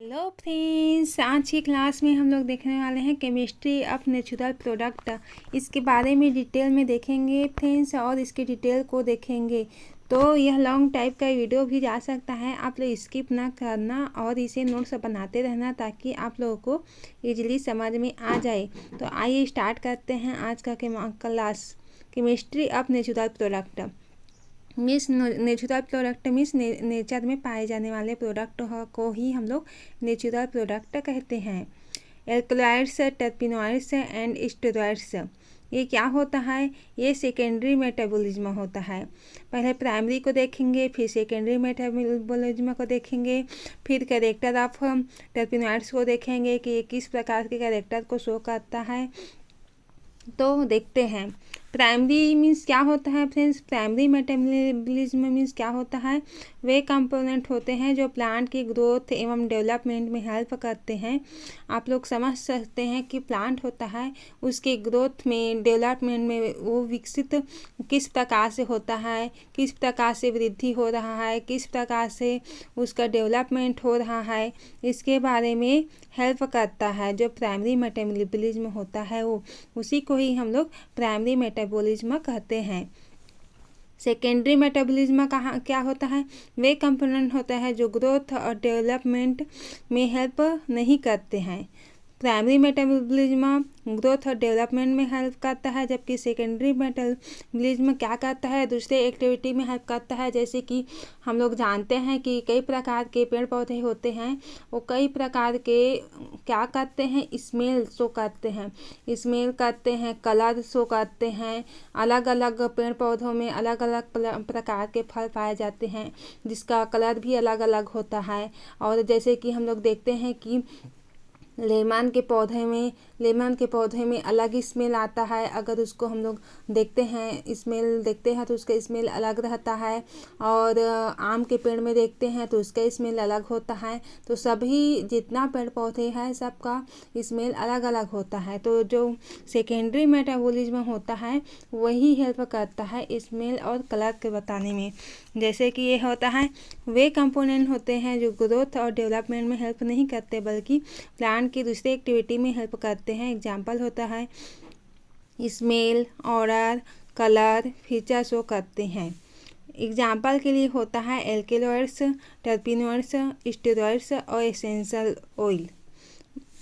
Hello friends, आज की class में हम लोग देखने वाले हैं केमिस्ट्री ऑफ नेचुरल प्रोडक्ट। इसके बारे में डिटेल में देखेंगे फ्रेंड्स और इसके डिटेल को देखेंगे। तो यह लॉन्ग टाइप का वीडियो भी जा सकता है, आप लोग स्किप ना करना और इसे नोट्स बनाते रहना ताकि आप लोगों को इजीली समझ में आ जाए। तो आइए स्टार्ट करते हैं आज का class. Chemistry of natural product means natural product means nature में पाए जाने वाले प्रोडक्ट को ही हम लोग नेचुरल प्रोडक्ट कहते हैं। एल्कलॉइड्स, टर्पेनॉइड्स एंड स्टेरॉइड्स, ये क्या होता है? ये सेकेंडरी मेटाबॉलिज्म होता है। पहले प्राइमरी को देखेंगे, फिर सेकेंडरी मेटाबॉलिज्म को देखेंगे, फिर कैरेक्टर ऑफ टर्पेनॉइड्स को देखेंगे कि ये किस प्रकार के कैरेक्टर को शो करता है। तो देखते हैं प्राइमरी मीन्स क्या होता है फ्रेंड्स। प्राइमरी मेटाबॉलिज्म मीन्स क्या होता है? वे कंपोनेंट होते हैं जो प्लांट की ग्रोथ एवं डेवलपमेंट में हेल्प करते हैं। आप लोग समझ सकते हैं कि प्लांट होता है, उसके ग्रोथ में, डेवलपमेंट में वो विकसित किस प्रकार से होता है, किस प्रकार से वृद्धि हो रहा है, किस प्रकार से उसका डेवलपमेंट हो रहा है, इसके बारे में हेल्प करता है। जो प्राइमरी मेटाबॉलिज्म होता है वो उसी को ही हम लोग प्राइमरी मेटाबॉलिज्म कहते हैं। सेकेंडरी मेटाबॉलिज्म कहाँ क्या होता है? वे कंपोनेंट होता है जो ग्रोथ और डेवलपमेंट में हेल्प नहीं करते हैं। प्राइमरी मेटाबॉलिज्म ग्रोथ और डेवलपमेंट में हेल्प करता है, जबकि सेकेंडरी मेटाबॉलिज्म क्या करता है? दूसरे एक्टिविटी में हेल्प करता है। जैसे कि हम लोग जानते हैं कि कई प्रकार के पेड़ पौधे होते हैं, वो कई प्रकार के क्या करते हैं? स्मेल शो करते हैं, स्मेल करते हैं, कलर शो करते हैं। अलग अलग पेड़ पौधों में अलग अलग प्रकार के फल पाए जाते हैं जिसका कलर भी अलग अलग होता है। और जैसे कि हम लोग देखते हैं कि लेमन के पौधे में अलग ही स्मेल आता है। अगर उसको हम लोग देखते हैं तो उसका स्मेल अलग रहता है। और आम के पेड़ में देखते हैं तो उसका स्मेल अलग होता है। तो सभी जितना पेड़ पौधे हैं सबका स्मेल अलग अलग होता है। तो जो सेकेंडरी मेटाबॉलिज्म होता है वही हेल्प करता है स्मेल और कलर के बताने में। जैसे कि ये होता है, वे कंपोनेंट होते हैं जो ग्रोथ और डेवलपमेंट में हेल्प नहीं करते बल्कि प्लांट की दूसरी एक्टिविटी में हेल्प करते हैं। एग्जाम्पल होता है smell, order, colour, feature show करते हैं। एग्जाम्पल के लिए होता है एल्केलॉइड्स, टर्पेनॉइड्स, स्टेरॉइड्स और एसेंशियल ऑयल।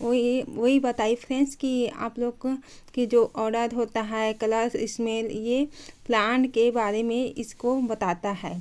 वही बताइए फ्रेंड्स कि आप लोग की जो ऑर्डर होता है, कलर, स्मेल, ये प्लांट के बारे में इसको बताता है।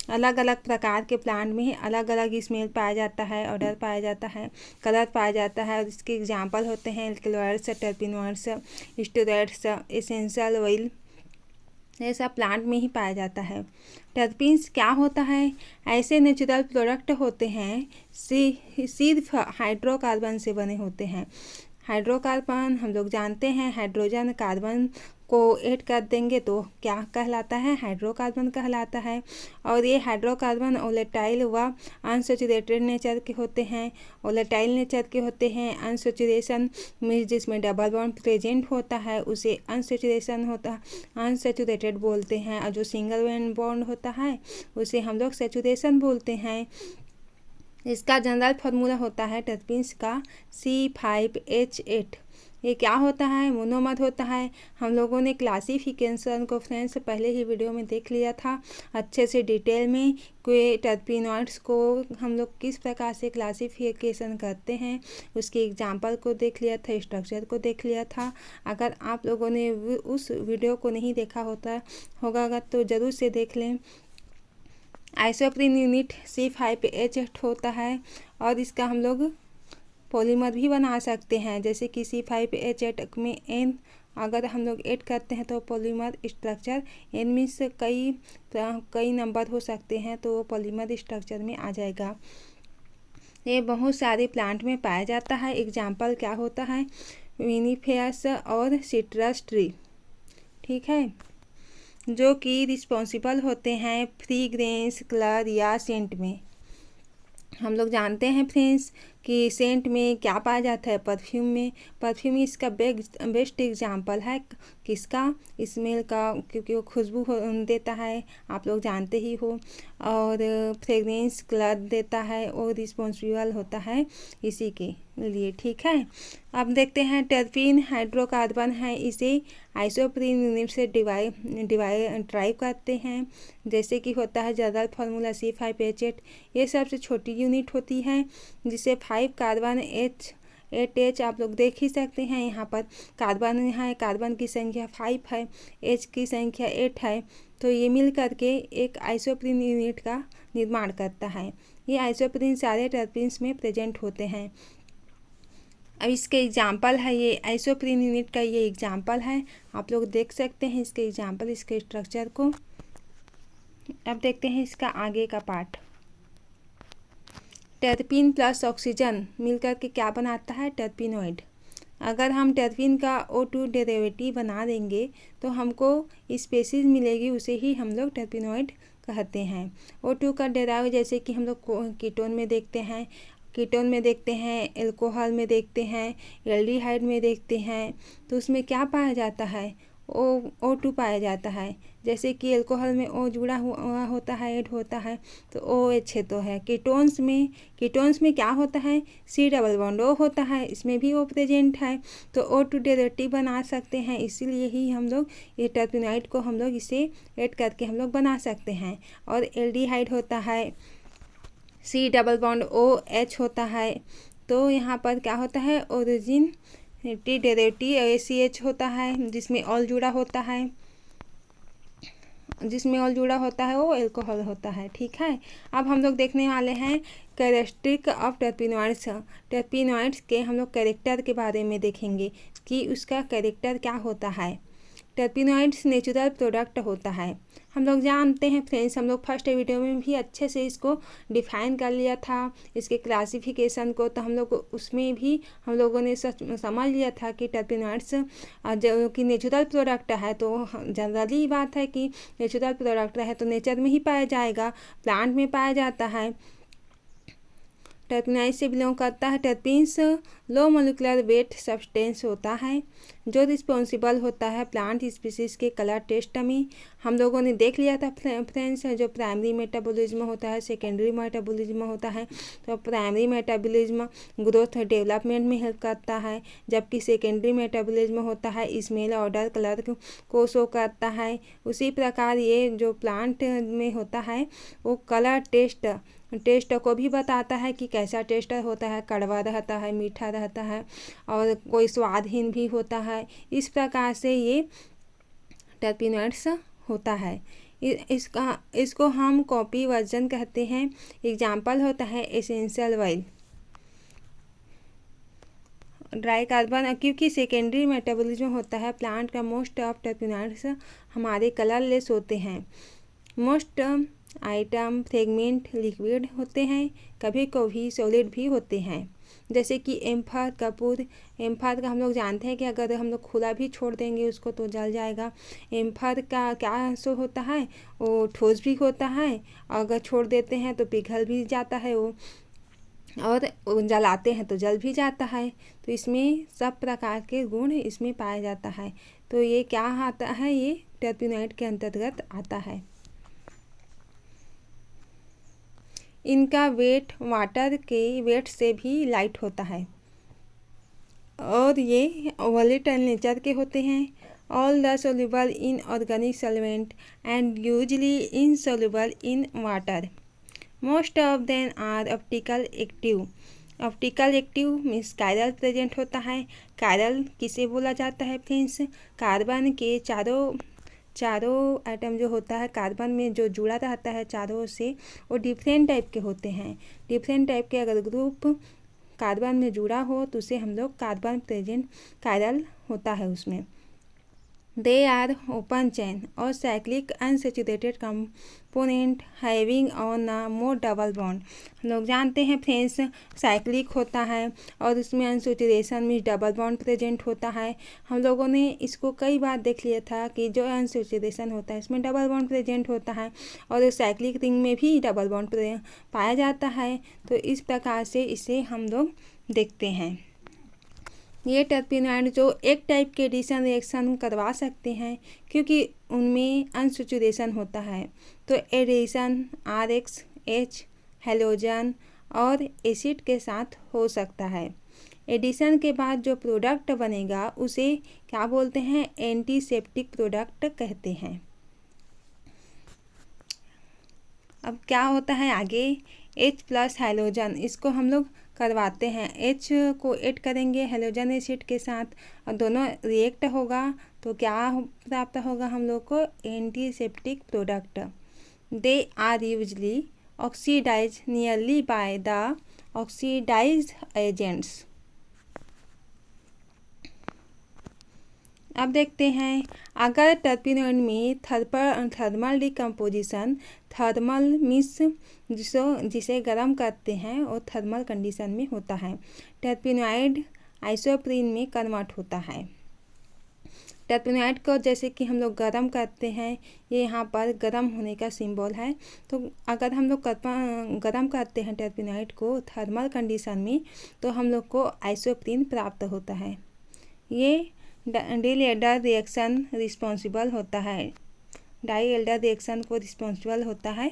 अलग अलग प्रकार के प्लांट में अलग अलग स्मेल पाया जाता है, ऑर्डर पाया जाता है, कलर पाया जाता है। और इसके एग्जांपल होते हैं एल्केलॉइड्स, टर्पेनॉइड्स, स्टेरॉइड्स, एसेंशियल ऑयल। ये सब प्लांट में ही पाया जाता है। टर्पीन्स क्या होता है? ऐसे नेचुरल प्रोडक्ट होते हैं सिर्फ हाइड्रोकार्बन से बने होते हैं। हाइड्रोकार्बन हम लोग जानते हैं, हाइड्रोजन कार्बन को ऐड कर देंगे तो क्या कहलाता है? हाइड्रोकार्बन कहलाता है। और ये हाइड्रोकार्बन वोलेटाइल व अनसैचुरेटेड नेचर के होते हैं। वोलेटाइल नेचर के होते हैं। अनसैचुरेशन मीन्स जिसमें डबल बॉन्ड प्रेजेंट होता है उसे अनसैचुरेटेड बोलते हैं। और जो सिंगल बॉन्ड होता है उसे हम लोग सैचुरेशन बोलते हैं। इसका जनरल फार्मूला होता है टर्पीन्स का C5H8। ये क्या होता है? मोनोमर होता है। हम लोगों ने क्लासिफिकेशन को फ्रेंड्स पहले ही वीडियो में देख लिया था अच्छे से डिटेल में कि टर्पेनॉइड्स को हम लोग किस प्रकार से क्लासिफिकेशन करते हैं। उसके एग्जांपल को देख लिया था, स्ट्रक्चर को देख लिया था। अगर आप लोगों ने उस वीडियो को नहीं देखा होगा तो ज़रूर से देख लें। आइसोप्रीन यूनिट C5H8 होता है और इसका हम लोग पॉलीमर भी बना सकते हैं। जैसे कि C5H8 में N अगर हम लोग ऐड करते हैं तो पॉलीमर स्ट्रक्चर N मीन्स कई नंबर हो सकते हैं तो वो पॉलीमर स्ट्रक्चर में आ जाएगा। ये बहुत सारे प्लांट में पाया जाता है। एग्जाम्पल क्या होता है? विनीफेरस और सिट्रस ट्री, ठीक है, जो कि रिस्पॉन्सिबल होते हैं फ्रीग्रेंस, कलर या सेंट में। हम लोग जानते हैं फ्रेंड्स कि सेंट में क्या पाया जाता है, परफ्यूम में। परफ्यूम इसका बेस्ट एग्जाम्पल है किसका, स्मेल का, क्योंकि वो खुशबू देता है, आप लोग जानते ही हो। और फ्रेगरेंस कलर देता है और रिस्पॉन्सिबल होता है इसी के लिए, ठीक है। अब देखते हैं टर्पीन हाइड्रोकार्बन है, इसे आइसोप्रीन यूनिट से ड्राइव करते हैं। जैसे कि होता है जनरल फार्मूला C5H8, ये सबसे छोटी यूनिट होती है, जिसे 5 कार्बन 8H आप लोग देख ही सकते हैं। यहाँ पर कार्बन है, कार्बन की संख्या 5 है, H की संख्या 8 है, तो ये मिल करके एक आइसोप्रीन यूनिट का निर्माण करता है। ये आइसोप्रीन सारे टर्पीन्स में प्रेजेंट होते हैं। अब इसके एग्जाम्पल है, ये आइसोप्रीन यूनिट का ये एग्जाम्पल है, आप लोग देख सकते हैं इसके एग्जाम्पल, इसके स्ट्रक्चर को। अब देखते हैं इसका आगे का पार्ट। टर्पीन प्लस ऑक्सीजन मिलकर के क्या बनाता है, टर्पीनॉइड। अगर हम टर्पीन का O2 डेरिवेटिव बना देंगे तो हमको स्पीशीज मिलेगी, उसे ही हम लोग टर्पीनॉइड कहते हैं। O2 का डेराव जैसे कि हम लोग कीटोन में देखते हैं, एल्कोहल में देखते हैं, एल्डिहाइड में देखते हैं, तो उसमें क्या पाया जाता है, O2 पाया जाता है। जैसे कि एल्कोहल में O जुड़ा हुआ होता है, ऐड होता है, तो OH तो है। कीटोन्स में क्या होता है, C डबल बॉन्ड O होता है, इसमें भी O प्रेजेंट है, तो O2 डेरिवेटिव बना सकते हैं। इसीलिए ही हम लोग ये टर्पीनॉइड को हम लोग इसे ऐड करके हम लोग बना सकते हैं। और एल्डिहाइड होता है, C डबल बॉन्ड OH होता है, तो यहाँ पर क्या होता है, ओरिजिन टी डेरिवेटिव ACH होता है, जिसमें ऑल जुड़ा होता है, वो एल्कोहल होता है, ठीक है। अब हम लोग देखने वाले हैं कैरेक्टरिस्टिक ऑफ टर्पीनॉइड्स के हम लोग कैरेक्टर के बारे में देखेंगे कि उसका कैरेक्टर क्या होता है। टर्पीनॉइड्स नेचुरल प्रोडक्ट होता है, हम लोग जानते हैं फ्रेंड्स। हम लोग फर्स्ट वीडियो में भी अच्छे से इसको डिफाइन कर लिया था, इसके क्लासिफिकेशन को, तो हम लोग उसमें भी हम लोगों ने समझ लिया था कि टर्पीनॉइड्स जो कि नेचुरल प्रोडक्ट है, तो जनरली बात है कि नेचुरल प्रोडक्ट है तो नेचर में ही पाया जाएगा, प्लांट में पाया जाता है। टर्पीनॉइड से बिलोंग करता है। Terpenes low molecular weight substance होता है, जो रिस्पॉन्सिबल होता है प्लांट स्पीसीज के कलर टेस्ट में। हम लोगों ने देख लिया था फ्रेंड्स, जो प्राइमरी मेटाबॉलिज्म होता है, सेकेंडरी मेटाबॉलिज्म होता है। तो प्राइमरी मेटाबॉलिज्म ग्रोथ डेवलपमेंट में हेल्प करता है, जबकि सेकेंडरी मेटाबॉलिज्म होता है स्मेल ऑर्डर कलर को शो करता है। उसी प्रकार ये जो प्लांट में होता है वो कलर टेस्ट को भी बताता है कि कैसा टेस्ट होता है, कड़वा रहता है, मीठा रहता है, और कोई स्वादहीन भी होता है। इस प्रकार से ये टर्पीनॉइड्स होता है। इसको हम कॉपी वर्जन कहते हैं। एग्जाम्पल होता है एसेंशियल ऑयल, ड्राई कार्बन, क्योंकि सेकेंडरी मेटाबॉलिज्म होता है प्लांट का। मोस्ट ऑफ टर्पीनॉइड्स हमारे कलरलेस होते हैं। मोस्ट आइटम फ्रेगमेंट लिक्विड होते हैं, कभी कभी सॉलिड भी होते हैं। जैसे कि एम्फर कपूर, एम्फर का हम लोग जानते हैं कि अगर हम लोग खुला भी छोड़ देंगे उसको तो जल जाएगा। एम्फर का क्या शो होता है, वो ठोस भी होता है, अगर छोड़ देते हैं तो पिघल भी जाता है वो, और जलाते हैं तो जल भी जाता है। तो इसमें सब प्रकार के गुण इसमें पाया जाता है। तो ये क्या आता है, ये टर्पीनॉइड के अंतर्गत आता है। इनका वेट वाटर के वेट से भी लाइट होता है, और ये वोलेटाइल नेचर के होते हैं। All the soluble in organic solvent and usually insoluble in water. Most of them are optical active. Optical active means chiral present होता है। कायरल किसे बोला जाता है फ्रेंड्स, कार्बन के चारों एटम जो होता है कार्बन में जो जुड़ा रहता है चारों से, वो डिफरेंट टाइप के होते हैं। डिफरेंट टाइप के अगर ग्रुप कार्बन में जुड़ा हो तो उसे हम लोग कार्बन प्रेजेंट कायरल होता है उसमें। दे आर ओपन चेन और cyclic unsaturated component having on a more double bond. हम लोग जानते हैं फ्रेंड्स, साइक्लिक होता है और उसमें अनसैचुरेशन में डबल बॉन्ड प्रेजेंट होता है। हम लोगों ने इसको कई बार देख लिया था कि जो अनसैचुरेशन होता है इसमें डबल बॉन्ड प्रेजेंट होता है और साइक्लिक रिंग में भी डबल बॉन्ड पाया जाता है। तो इस प्रकार से इसे हम लोग देखते हैं। ये टर्पेनॉइड जो एक टाइप के एडिशन रिएक्शन करवा सकते हैं क्योंकि उनमें अनसैचुरेशन होता है। तो एडिशन RH हैलोजन और एसिड के साथ हो सकता है। एडिशन के बाद जो प्रोडक्ट बनेगा उसे क्या बोलते हैं, एंटीसेप्टिक प्रोडक्ट कहते हैं। अब क्या होता है आगे, H+ हैलोजन, इसको हम लोग करवाते हैं। H को ऐड करेंगे हैलोजन एसिड के साथ और दोनों रिएक्ट होगा तो क्या प्राप्त होगा हम लोग को, antiseptic product. They are usually oxidise nearly by the oxidise agents. अब देखते हैं, अगर टर्पेनॉइड में थर्मल डिकम्पोजिशन, थर्मल मीन्स जिसे गर्म करते हैं और थर्मल कंडीशन में होता है, टर्पेनॉइड आइसोप्रीन में कन्वर्ट होता है। टर्पेनॉइड को जैसे कि हम लोग गर्म करते हैं, ये यहाँ पर गर्म होने का सिंबल है। तो अगर हम लोग गर्म करते हैं टर्पेनॉइड को थर्मल कंडीशन में तो हम लोग को आइसोप्रीन प्राप्त होता है। ये डाईएल्डर रिएक्शन रिस्पॉन्सिबल होता है, डाईएल्डर रिएक्शन को रिस्पॉन्सिबल होता है।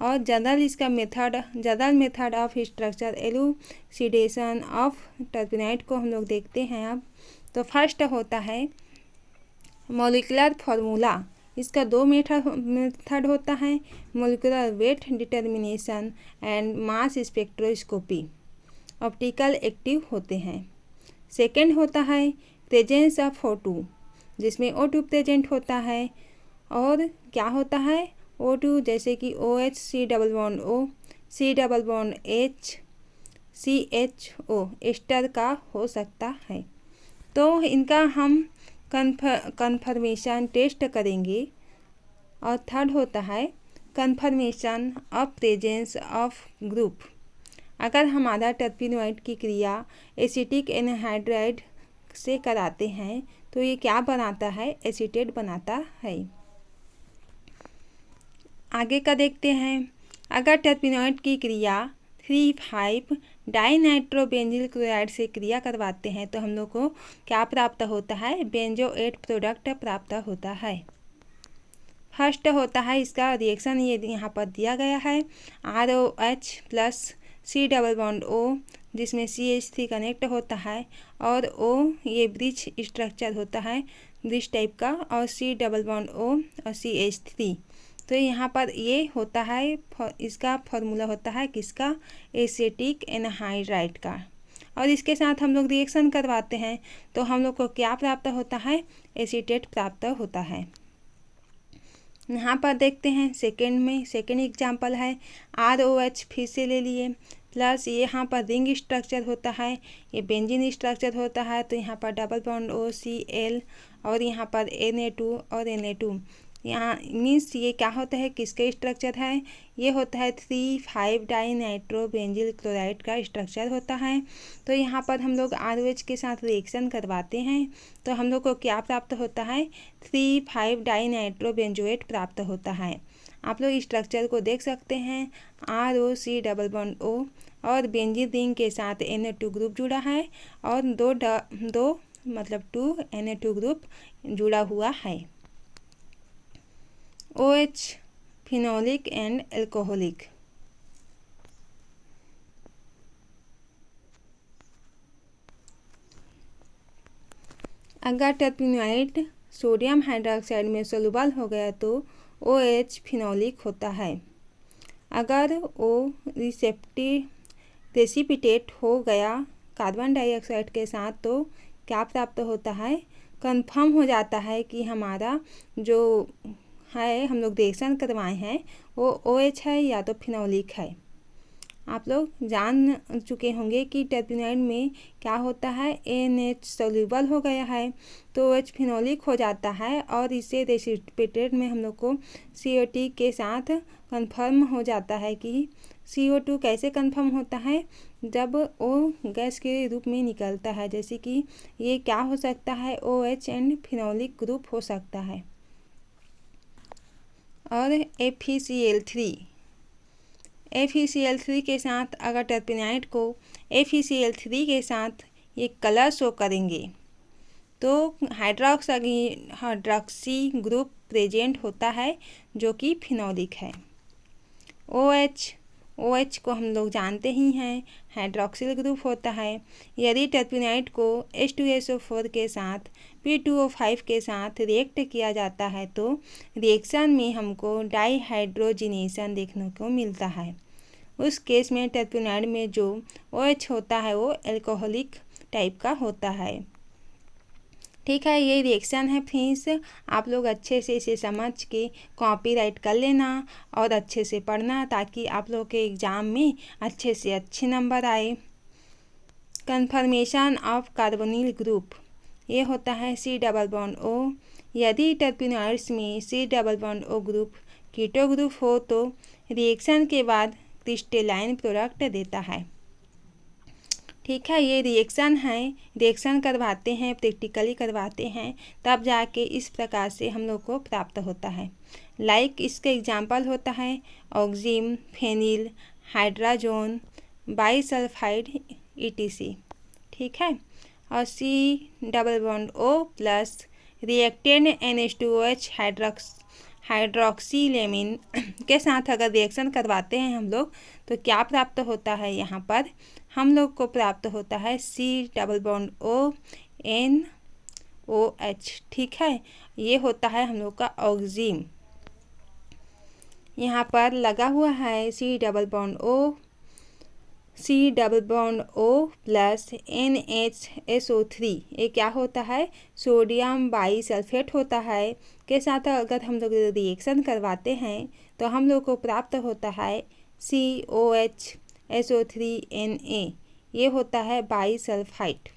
और general method of structure elucidation of terpenoid को हम लोग देखते हैं अब। तो फर्स्ट होता है मॉलिक्यूलर फार्मूला। इसका 2 मेथड होता है, molecular weight determination and mass spectroscopy, optical active होते हैं। सेकेंड होता है प्रेजेंस ऑफ O2, जिसमें O2 प्रेजेंट होता है। और क्या होता है O2, जैसे कि OH C double bond O C double bond H CHO ester का हो सकता है। तो इनका हम कन्फर्मेशन टेस्ट करेंगे। और थर्ड होता है confirmation of presence of group. अगर हमारा टर्पेनॉइड की क्रिया एसिटिक एनहाइड्राइड से कराते हैं तो ये क्या बनाता है, एसीटेट बनाता है। आगे का देखते हैं, अगर टर्पेनॉइड की क्रिया 3,5 डाइनाइट्रोबेंजिल क्लोराइड से क्रिया करवाते हैं तो हम लोग को क्या प्राप्त होता है, बेंजोएट प्रोडक्ट प्राप्त होता है। फर्स्ट होता है इसका रिएक्शन, ये यहाँ पर दिया गया है, ROH+ C double bond O, जिसमें CH3 कनेक्ट होता है और O ये ब्रिज स्ट्रक्चर होता है, ब्रिज टाइप का, और C डबल बॉन्ड O और CH3। तो यहाँ पर ये होता है, इसका फॉर्मूला होता है किसका, एसिटिक एनहाइड्राइड का। और इसके साथ हम लोग रिएक्शन करवाते हैं तो हम लोग को क्या प्राप्त होता है, एसीटेट प्राप्त होता है। यहाँ पर देखते हैं सेकेंड एग्जाम्पल है ROH, फिर से ले लिए, प्लस ये यहाँ पर रिंग स्ट्रक्चर होता है, ये बेंजीन स्ट्रक्चर होता है। तो यहाँ पर डबल बॉन्ड OCl और यहाँ पर Na2 और Na2, यहाँ मीन्स ये क्या होता है, किसके स्ट्रक्चर है, ये होता है 3,5 डाइनाइट्रोबेंजिल क्लोराइड का स्ट्रक्चर होता है। तो यहाँ पर हम लोग ROH के साथ रिएक्शन करवाते हैं तो हम लोग को क्या प्राप्त होता है, 3,5 डाइनाइट्रोबेंजोएट प्राप्त होता है। आप लोग स्ट्रक्चर को देख सकते हैं, ROC डबल बॉन्ड O और बेंजीन रिंग के साथ Na2 ग्रुप जुड़ा है और दो मतलब 2 Na2 ग्रुप जुड़ा हुआ है। OH phenolic and alcoholic. अगर टर्पेनॉइड सोडियम हाइड्रोक्साइड में सोलूबल हो गया तो OH फिनोलिक होता है। अगर O प्रेसिपिटेट हो गया कार्बन डाइऑक्साइड के साथ तो क्या प्राप्त होता है, कंफर्म हो जाता है कि हमारा जो है हम लोग रिएक्शन करवाए हैं वो OH है या तो फिनोलिक है। आप लोग जान चुके होंगे कि टर्पेनॉइड में क्या होता है, NH सोल्यूबल हो गया है तो OH फिनोलिक हो जाता है और इससे रेसिप्रोकेटेड में हम लोग को CO2 के साथ कंफर्म हो जाता है कि CO2 कैसे कंफर्म होता है, जब वो गैस के रूप में निकलता है, जैसे कि ये क्या हो सकता है, OH एंड फिनोलिक ग्रुप हो सकता है। और FeCl3 के साथ अगर टर्पेनॉइड को FeCl3 के साथ ये कलर शो करेंगे तो हाइड्रोक्सी ग्रुप प्रेजेंट होता है जो कि फिनोलिक है। OH को हम लोग जानते ही हैं, हाइड्रोक्सिल ग्रुप होता है। यदि टर्पेनॉइड को H2SO4 के साथ P2O5 के साथ रिएक्ट किया जाता है तो रिएक्शन में हमको डाईहाइड्रोजिनेशन देखने को मिलता है। उस केस में टर्पेनॉइड में जो OH होता है वो एल्कोहलिक टाइप का होता है। ठीक है, ये रिएक्शन है फ्रेंड्स, आप लोग अच्छे से इसे समझ के कॉपी राइट कर लेना और अच्छे से पढ़ना ताकि आप लोग के एग्ज़ाम में अच्छे से अच्छे नंबर आए। कन्फर्मेशन ऑफ कार्बोनिल ग्रुप, ये होता है C++O। यदि टर्पेनॉइड्स में C++O ग्रुप कीटो ग्रुप हो तो रिएक्शन के बाद क्रिस्टलाइन प्रोडक्ट देता है। ठीक है, ये रिएक्शन है, रिएक्शन करवाते हैं, प्रैक्टिकली करवाते हैं, तब जाके इस प्रकार से हम लोग को प्राप्त होता है। लाइक इसका एग्जांपल होता है ऑक्जिम, फेनिल, हाइड्राजोन, बाईसल्फाइड ETC। ठीक है, और C++O प्लस रिएक्टेंट NH2OH हाइड्रोक्सीलेमिन के साथ अगर रिएक्शन करवाते हैं हम लोग तो क्या प्राप्त होता है, यहाँ पर हम लोग को प्राप्त होता है C++O NOH। ठीक है, ये होता है हम लोग का ऑक्जिम। यहाँ पर लगा हुआ है C++O प्लस NHSO3, ये क्या होता है, सोडियम बाईसल्फेट होता है, के साथ अगर हम लोग रिएक्शन करवाते हैं तो हम लोग को प्राप्त होता है COHSO3Na, ये होता है बाईसल्फाइड।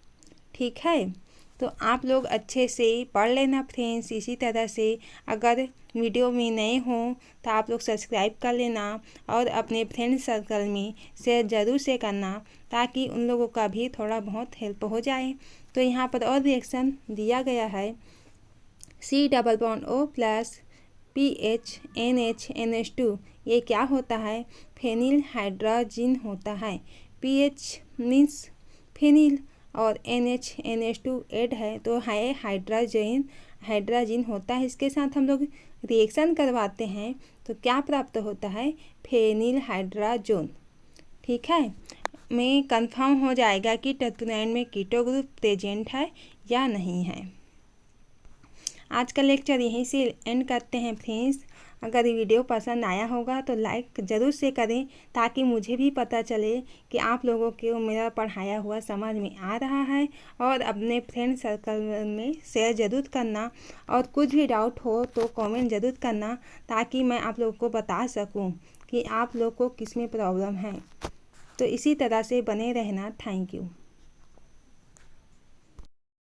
ठीक है, तो आप लोग अच्छे से पढ़ लेना फ्रेंड्स। इसी तरह से अगर वीडियो में नए हों तो आप लोग सब्सक्राइब कर लेना और अपने फ्रेंड सर्कल में शेयर ज़रूर से करना ताकि उन लोगों का भी थोड़ा बहुत हेल्प हो जाए। तो यहाँ पर और रिएक्शन दिया गया है C++O प्लस PHNH2, ये क्या होता है, फेनिल हाइड्रोजिन होता है। PH मीन्स फेनिल और NH2 ऐड है तो है हाइड्रोजन होता है। इसके साथ हम लोग रिएक्शन करवाते हैं तो क्या प्राप्त होता है, फेनिल हाइड्रोजन। ठीक है, में कंफर्म हो जाएगा कि टर्पेनॉइड में कीटो ग्रुप प्रेजेंट है या नहीं है। आज का लेक्चर यहीं से एंड करते हैं फ्रेंड्स। अगर वीडियो पसंद आया होगा तो लाइक ज़रूर से करें ताकि मुझे भी पता चले कि आप लोगों को मेरा पढ़ाया हुआ समझ में आ रहा है, और अपने फ्रेंड सर्कल में शेयर ज़रूर करना, और कुछ भी डाउट हो तो कमेंट ज़रूर करना ताकि मैं आप लोगों को बता सकूं कि आप लोग को किस में प्रॉब्लम है। तो इसी तरह से बने रहना। Thank you.